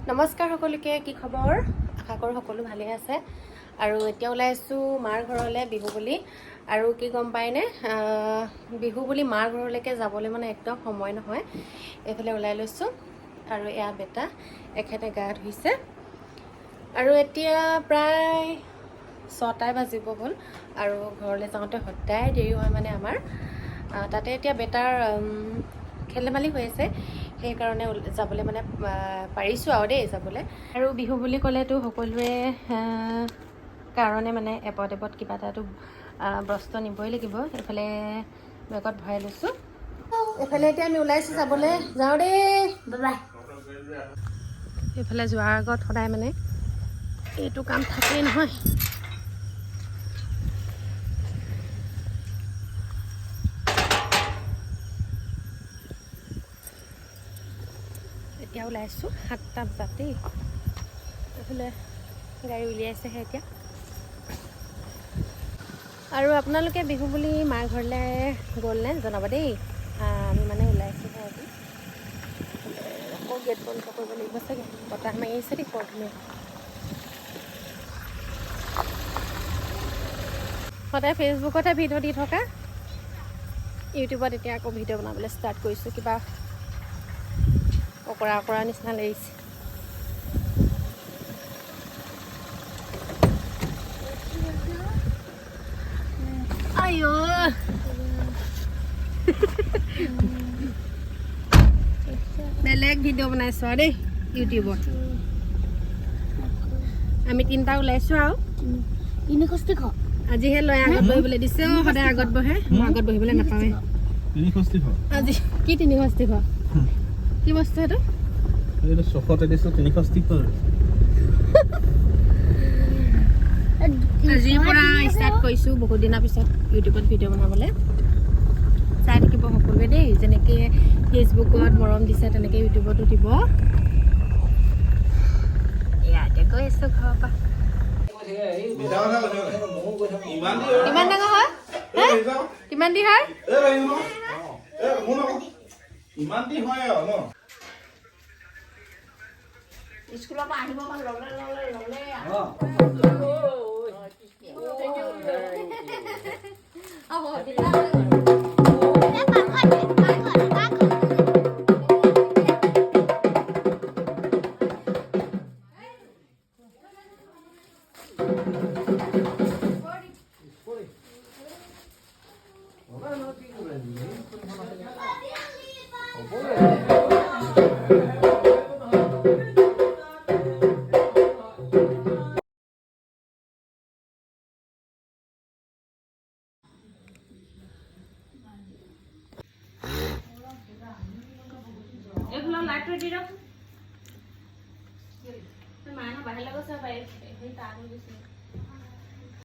নমস্কাৰ সকলোকে, কি খবৰ? আশা কৰোঁ সকলো ভালে আছে। আৰু এতিয়া ওলাই আছোঁ মাৰ ঘৰলৈ বিহু বুলি। আৰু কি গম পায়নে, বিহু বুলি মাৰ ঘৰলৈকে যাবলৈ মানে একদম সময় নহয়। এইফালে ওলাই লৈছোঁ আৰু এয়া বেটা এখেতে গা ধুইছে। আৰু এতিয়া প্ৰায় 6টাই বাজিব হ'ল আৰু ঘৰলৈ যাওঁতে সদায় দেৰি হয় মানে আমাৰ। তাতে এতিয়া বেটাৰ খেল ধেমালি হৈ আছে, সেইকাৰণে যাবলৈ মানে পাৰিছোঁ আৰু দেই যাবলৈ। আৰু বিহু বুলি ক'লেতো সকলোৱে কাৰণে মানে এপদ কিবা এটাতো বস্ত্ৰ নিবই লাগিব। এইফালে বেগত ভৰাই লৈছোঁ। এইফালে এতিয়া আমি ওলাইছোঁ যাবলৈ, যাওঁ দেই, বাই। এইফালে যোৱাৰ আগত সদায় মানে এইটো কাম থাকেই নহয়। এতিয়া ওলাইছোঁ 7টা বজাত দেই। এইফালে গাড়ী উলিয়াইছেহে এতিয়া। আৰু আপোনালোকে বিহু বুলি মাৰ ঘৰলৈ গ'লনে জনাব দেই। আমি মানে ওলাইছোঁহে আজি। আকৌ গেট বন্ধ কৰিব লাগিব চাগে, বতাহ মাৰি আহিছে দেই বৰ ধুনীয়া। সদায় ফেচবুকতহে ভিডিঅ' দি থকা, ইউটিউবত এতিয়া আকৌ ভিডিঅ' বনাবলৈ ষ্টাৰ্ট কৰিছোঁ। কিবা অকৰা নিচিনা লাগিছে। আইঅ বেলেগ ভিডিঅ' বনাইছোঁ আৰু দেই ইউটিউবত। আমি 3টা ওলাইছোঁ আৰু আজিহে লয় আগত বহিবলৈ দিছে। সদায় আগত বহে, মই আগত বহিবলৈ নাপাওঁৱে। আজি কি 365 কি বস্তু সেইটো? আজিৰ পৰা ষ্টাৰ্ট কৰিছোঁ বহুত দিনৰ পিছত ইউটিউবত ভিডিঅ' বনাবলৈ। চাই থাকিব সকলোৱে দেই, যেনেকৈ ফেচবুকত মৰম দিছে তেনেকৈ ইউটিউবতো দিব। ইয়াতে গৈ আছোঁ ঘৰৰ পৰা। কিমান ডাঙৰ হয়? কিমান দি হয়? স্কুলৰ পৰা আহিব ললে লাইটটো দি দিয়ক। মায়ে বাহিৰ লগত চাব পাৰি, তাত গৈছে।